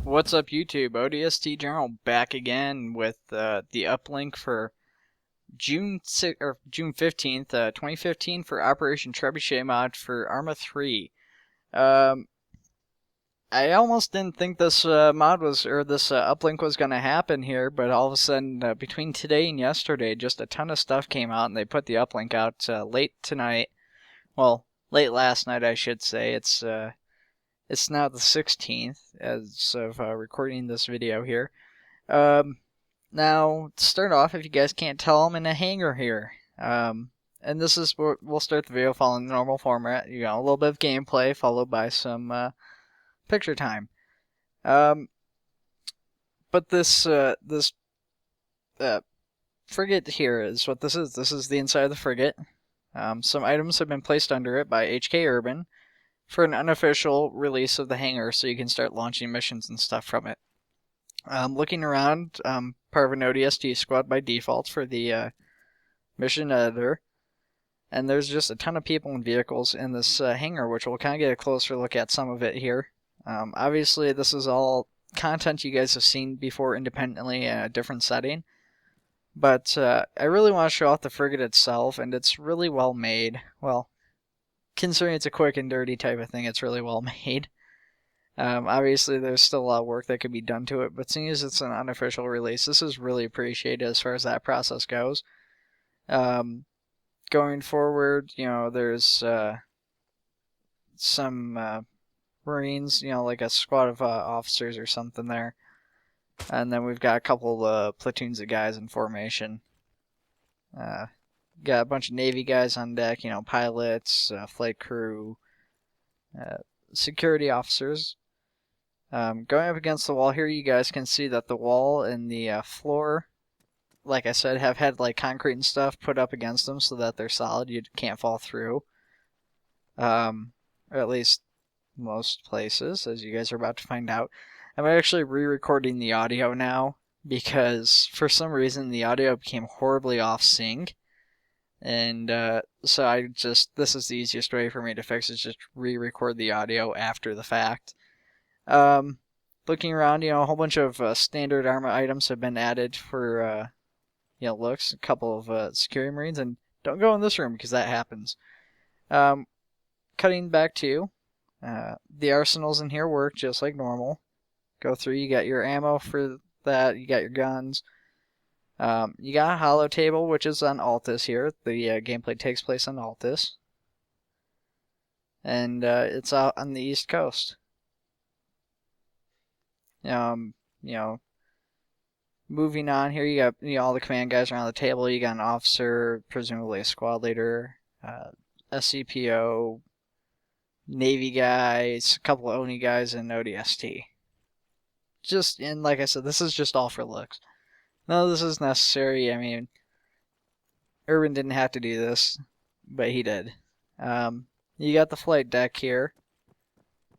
What's up, YouTube? ODST Journal back again with the uplink for June 15th, 2015 for Operation Trebuchet mod for Arma 3. I almost didn't think this mod was, or this uplink was going to happen here, but all of a sudden, between today and yesterday, just a ton of stuff came out, and they put the uplink out late tonight. Well, late last night, I should say. It's now the 16th as of recording this video here. Now, to start off, if you guys can't tell, I'm in a hangar here. And this is where we'll start the video following the normal format. You got a little bit of gameplay followed by some picture time. But this frigate here is what this is. This is the inside of the frigate. Some items have been placed under it by HK Urban for an unofficial release of the hangar so you can start launching missions and stuff from it. Looking around, part of an ODST squad by default for the mission editor. And there's just a ton of people and vehicles in this hangar, which we'll kind of get a closer look at some of it here. Obviously, this is all content you guys have seen before independently in a different setting. But I really want to show off the frigate itself, and it's really well made. Well, considering it's a quick and dirty type of thing, it's really well made. Obviously, there's still a lot of work that could be done to it, but seeing as it's an unofficial release, this is really appreciated as far as that process goes. Going forward, you know, there's some Marines, you know, like a squad of officers or something there. And then we've got a couple of platoons of guys in formation. Got a bunch of Navy guys on deck, you know, pilots, flight crew, security officers. Going up against the wall here, you guys can see that the wall and the floor, like I said, have had like concrete and stuff put up against them so that they're solid. You can't fall through. Or at least most places, as you guys are about to find out. I'm actually re-recording the audio now because for some reason the audio became horribly off sync. And so this is the easiest way for me to fix it, is just re-record the audio after the fact. Looking around, you know, a whole bunch of standard armor items have been added for, you know, looks. A couple of security marines, and don't go in this room because that happens. Cutting back to, the arsenals in here work just like normal. Go through, you got your ammo for that, you got your guns. You got a holo table, which is on Altus here. The gameplay takes place on Altus. And it's out on the East Coast. You know, moving on here, you got, you know, all the command guys around the table. You got an officer, presumably a squad leader, SCPO, Navy guys, a couple of ONI guys, and ODST. And like I said, this is just all for looks. No, this is necessary. I mean, Urban didn't have to do this, but he did. You got the flight deck here.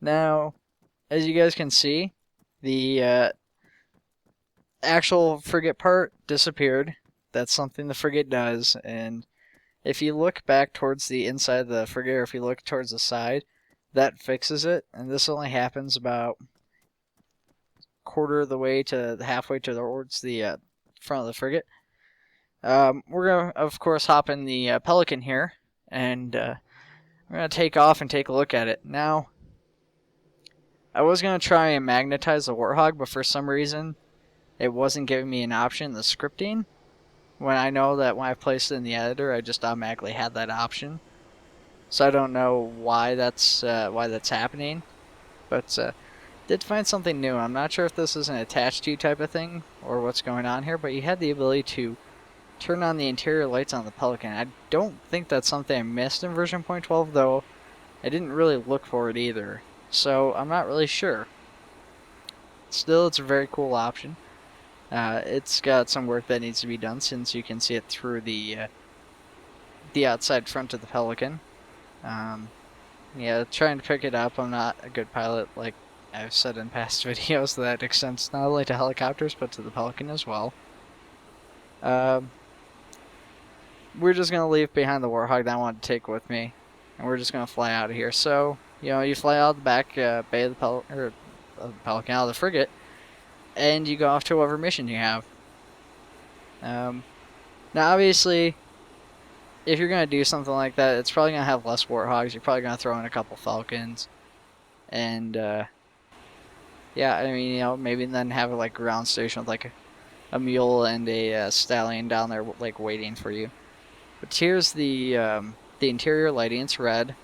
Now, as you guys can see, the actual frigate part disappeared. That's something the frigate does, and if you look back towards the inside of the frigate, or if you look towards the side, that fixes it, and this only happens about quarter of the way to halfway towards the front of the frigate. We're going to, of course, hop in the Pelican here, and we're going to take off and take a look at it. Now, I was going to try and magnetize the Warthog, but for some reason, it wasn't giving me an option in the scripting, when I know that when I placed it in the editor, I just automatically had that option. So I don't know why that's happening, but did find something new. I'm not sure if this is an attached to type of thing or what's going on here, but you had the ability to turn on the interior lights on the Pelican. I don't think that's something I missed in version 0.12, though I didn't really look for it either, so I'm not really sure. Still, it's a very cool option. It's got some work that needs to be done, since you can see it through the outside front of the Pelican. Yeah, trying to pick it up. I'm not a good pilot, like I've said in past videos. That extends not only to helicopters, but to the Pelican as well. We're just going to leave behind the Warthog that I wanted to take with me, and we're just going to fly out of here. So, you know, you fly out the back bay of the the Pelican out of the frigate, and you go off to whatever mission you have. Now, obviously, if you're going to do something like that, it's probably going to have less Warthogs. You're probably going to throw in a couple Falcons. And, yeah, I mean, you know, maybe then have a, like, ground station with, like, a mule and a stallion down there, like, waiting for you. But here's the interior lighting. It's red.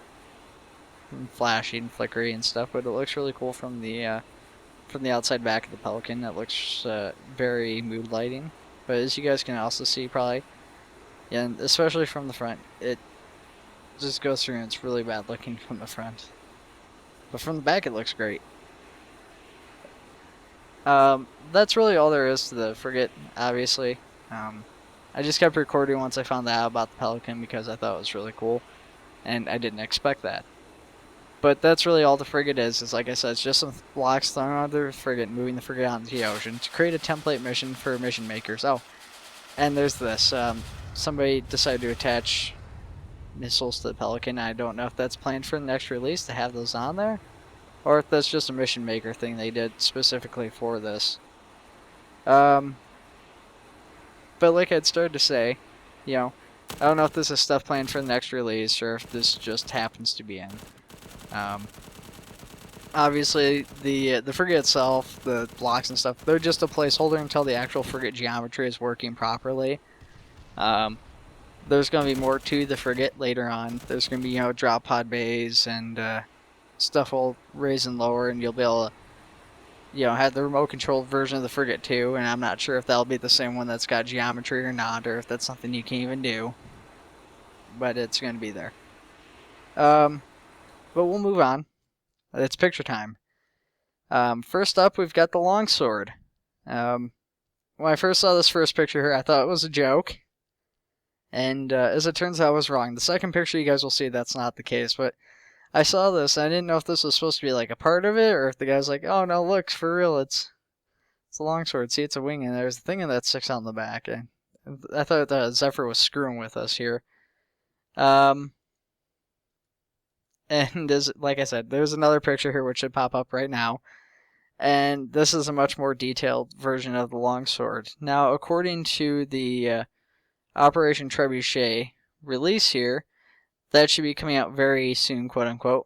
And flashing, flickery, and stuff. But it looks really cool from the outside back of the Pelican. It looks very mood lighting. But as you guys can also see, probably, yeah, and especially from the front, it just goes through and it's really bad looking from the front. But from the back, it looks great. That's really all there is to the frigate, obviously. I just kept recording once I found out about the Pelican because I thought it was really cool, and I didn't expect that. But that's really all the frigate is like I said, it's just some blocks thrown onto the frigate, moving the frigate out into the ocean to create a template mission for mission makers. Oh, and there's this. Somebody decided to attach missiles to the Pelican. I don't know if that's planned for the next release to have those on there, or if that's just a mission maker thing they did specifically for this. But like I'd started to say, you know, I don't know if this is stuff planned for the next release or if this just happens to be in. Obviously, the frigate itself, the blocks and stuff, they're just a placeholder until the actual frigate geometry is working properly. There's going to be more to the frigate later on. There's going to be, you know, drop pod bays and stuff will raise and lower, and you'll be able to, you know, have the remote controlled version of the frigate too. And I'm not sure if that'll be the same one that's got geometry or not, or if that's something you can even do. But it's going to be there. But we'll move on. It's picture time. First up, we've got the Longsword. When I first saw this first picture here, I thought it was a joke. And as it turns out, I was wrong. The second picture you guys will see, that's not the case. But I saw this, and I didn't know if this was supposed to be like a part of it, or if the guy's like, oh no, look, for real, it's a Longsword. See, it's a wing, and there's a thing that sticks out in the back. And I thought Zephyr was screwing with us here. And like I said, there's another picture here which should pop up right now. And this is a much more detailed version of the Longsword. Now, according to the Operation Trebuchet release here, that should be coming out very soon, quote unquote.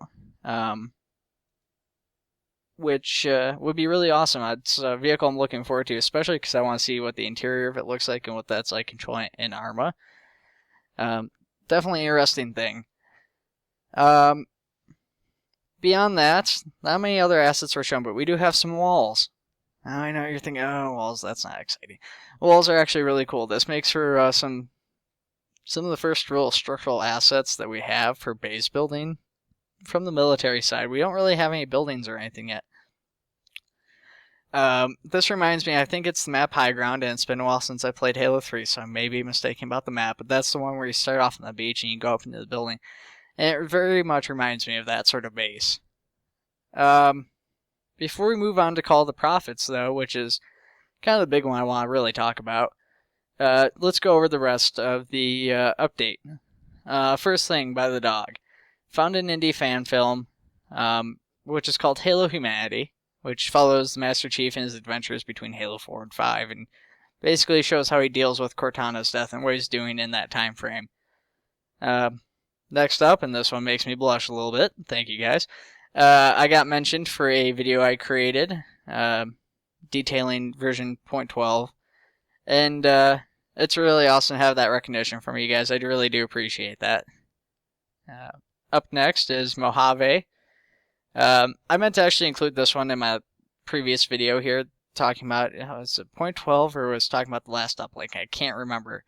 Which would be really awesome. It's a vehicle I'm looking forward to, especially because I want to see what the interior of it looks like and what that's like controlling in Arma. Definitely an interesting thing. Beyond that, not many other assets were shown, but we do have some walls. Now I know you're thinking, oh, walls, that's not exciting. Walls are actually really cool. This makes for some of the first real structural assets that we have for base building from the military side. We don't really have any buildings or anything yet. This reminds me, I think it's the map High Ground, and it's been a while since I played Halo 3, so I may be mistaken about the map, but that's the one where you start off on the beach and you go up into the building. And it very much reminds me of that sort of base. Before we move on to Call the Prophets, though, which is kind of the big one I want to really talk about, let's go over the rest of the update. First thing, By the Dog. Found an indie fan film, which is called Halo Humanity, which follows the Master Chief and his adventures between Halo 4 and 5, and basically shows how he deals with Cortana's death and what he's doing in that time frame. Next up, and this one makes me blush a little bit, thank you guys, I got mentioned for a video I created detailing version 0.12, and it's really awesome to have that recognition from you guys. I really do appreciate that. Up next is Mojave. I meant to actually include this one in my previous video here, talking about, was it 0.12 or was talking about the last uplink? I can't remember.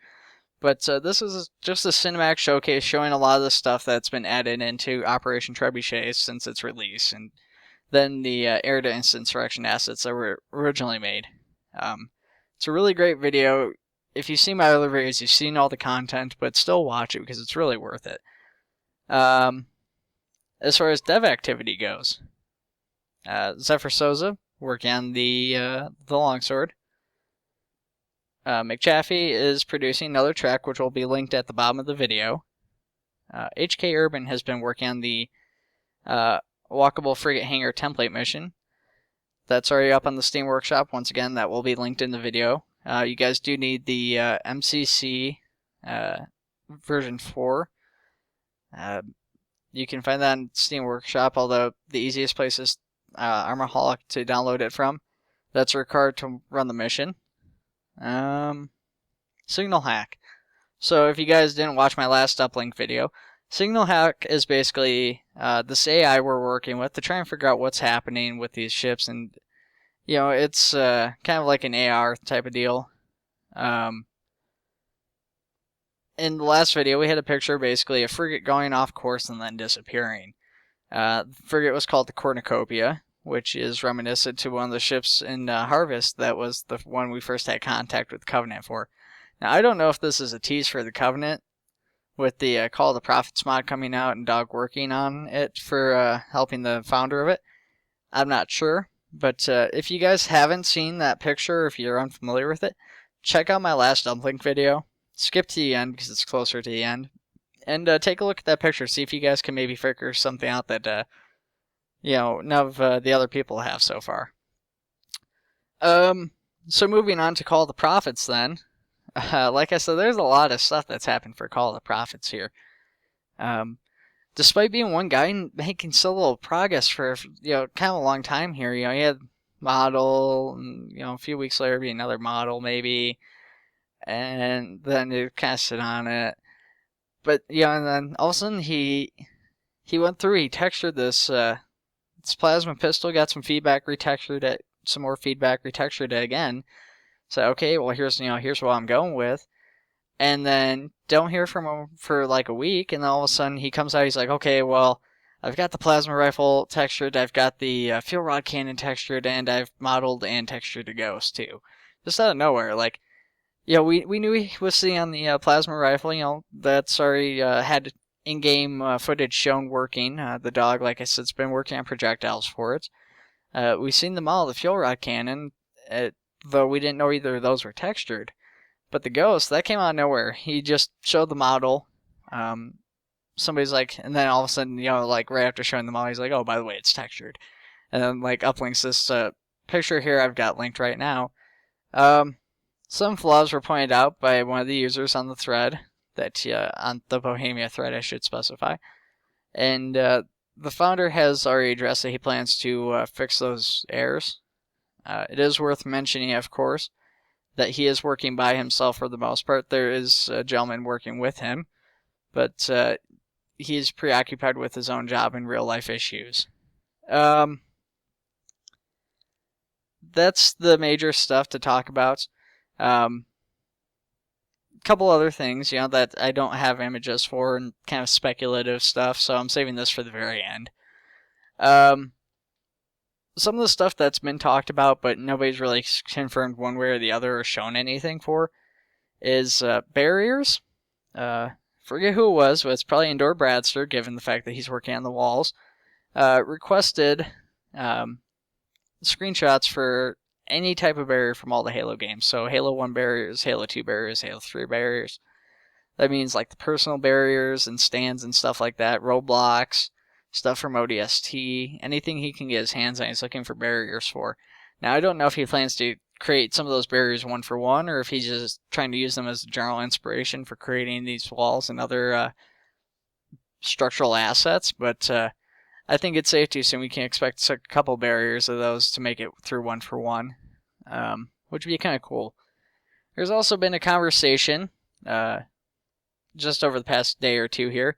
But this is just a cinematic showcase showing a lot of the stuff that's been added into Operation Trebuchet since its release, and then the air to insurrection assets that were originally made. It's a really great video. If you've seen my other videos, you've seen all the content, but still watch it because it's really worth it. As far as dev activity goes, Zephyr Souza working on the Longsword. McChaffey is producing another track, which will be linked at the bottom of the video. HK Urban has been working on the walkable frigate hangar template mission. that's already up on the Steam Workshop. Once again, that will be linked in the video. You guys do need the MCC version 4. You can find that on Steam Workshop, although the easiest place is Armorholic to download it from. That's required to run the mission. Signal hack. So if you guys didn't watch my last Uplink video, signal hack is basically this AI we're working with to try and figure out what's happening with these ships, and it's kind of like an AR type of deal. In the last video, we had a picture basically a frigate going off course and then disappearing. The frigate was called the Cornucopia, which is reminiscent to one of the ships in Harvest that was the one we first had contact with the Covenant for. Now, I don't know if this is a tease for the Covenant, with the Call of the Prophets mod coming out and Dog working on it for helping the founder of it. I'm not sure, but if you guys haven't seen that picture, if you're unfamiliar with it, check out my last Uplink video. Skip to the end because it's closer to the end, and take a look at that picture. See if you guys can maybe figure something out that none of the other people have so far. So moving on to Call of the Prophets then. Like I said, there's a lot of stuff that's happened for Call of the Prophets here. Despite being one guy and making so little progress for kind of a long time here, he had model, and a few weeks later be another model maybe, and then it kind of sit on it. But and then all of a sudden he went through. He textured this plasma pistol, got some feedback, retextured it, some more feedback, retextured it again. So okay, well here's what I'm going with, and then don't hear from him for like a week, and then all of a sudden he comes out. He's like, okay, well I've got the plasma rifle textured, I've got the fuel rod cannon textured, and I've modeled and textured a ghost too, just out of nowhere. Like, we knew he was sitting on the plasma rifle. That's already had in-game footage shown working. The dog, like I said, has been working on projectiles for it. We've seen the model of the fuel rod cannon. Though we didn't know either of those were textured. But the ghost, that came out of nowhere. He just showed the model. Somebody's like, and then all of a sudden, like right after showing the model, he's like, oh, by the way, it's textured. And then like uplinks this picture here I've got linked right now. Some flaws were pointed out by one of the users on the thread, on the Bohemia thread I should specify. And the founder has already addressed that he plans to fix those errors. It is worth mentioning, of course, that he is working by himself for the most part. There is a gentleman working with him, but he is preoccupied with his own job and real-life issues. That's the major stuff to talk about. Couple other things, that I don't have images for, and kind of speculative stuff, so I'm saving this for the very end. Some of the stuff that's been talked about, but nobody's really confirmed one way or the other or shown anything for, is barriers. Forget who it was, but it's probably Endor Bradster, given the fact that he's working on the walls. Requested screenshots for any type of barrier from all the Halo games. So Halo 1 barriers, Halo 2 barriers, Halo 3 barriers. That means like the personal barriers and stands and stuff like that, roadblocks, stuff from ODST, anything he can get his hands on, he's looking for barriers for. Now, I don't know if he plans to create some of those barriers one for one, or if he's just trying to use them as general inspiration for creating these walls and other structural assets, but I think it's safe to assume we can expect a couple barriers of those to make it through one for one, which would be kind of cool. There's also been a conversation just over the past day or two here,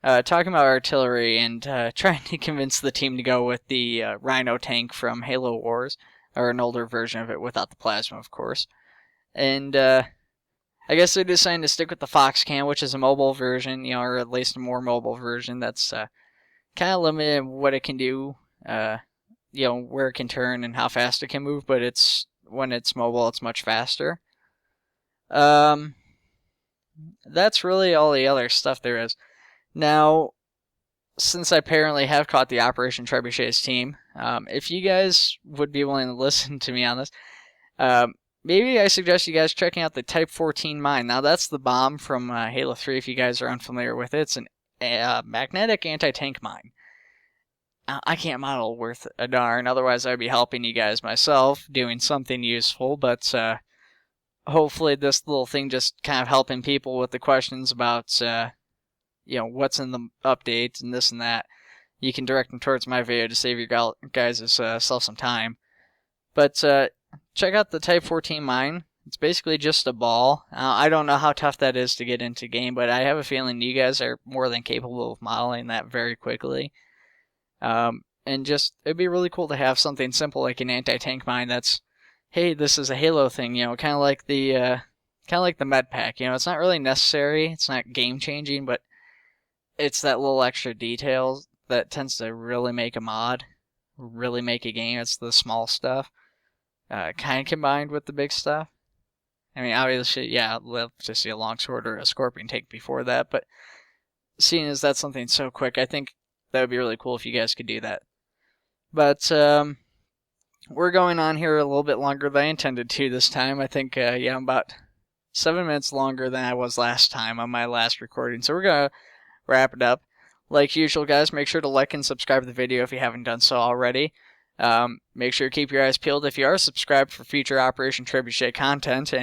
talking about artillery and trying to convince the team to go with the Rhino tank from Halo Wars, or an older version of it without the plasma, of course. And I guess they decided to stick with the Foxcan, which is a mobile version, or at least a more mobile version that's kind of limited in what it can do, where it can turn and how fast it can move, but when it's mobile, it's much faster. That's really all the other stuff there is. Now, since I apparently have caught the Operation Trebuchet's team, if you guys would be willing to listen to me on this, maybe I suggest you guys checking out the Type 14 mine. Now, that's the bomb from Halo 3, if you guys are unfamiliar with it. It's an magnetic anti-tank mine. I can't model worth a darn, otherwise I'd be helping you guys myself, doing something useful, but hopefully this little thing just kind of helping people with the questions about, what's in the update and this and that. You can direct them towards my video to save your guys' self some time. But check out the Type 14 mine. It's basically just a ball. I don't know how tough that is to get into game, but I have a feeling you guys are more than capable of modeling that very quickly. And just, it'd be really cool to have something simple like an anti-tank mine that's, hey, this is a Halo thing, kind of like the med pack. It's not really necessary. It's not game changing, but it's that little extra detail that tends to really make a mod, really make a game. It's the small stuff, kind of combined with the big stuff. I mean, obviously, yeah, I'd love to see a Longsword or a Scorpion tank before that, but seeing as that's something so quick, I think that would be really cool if you guys could do that. But we're going on here a little bit longer than I intended to this time. I think, I'm about 7 minutes longer than I was last time on my last recording. So we're going to wrap it up. Like usual, guys, make sure to like and subscribe to the video if you haven't done so already. Make sure to keep your eyes peeled if you are subscribed for future Operation Trebuchet content.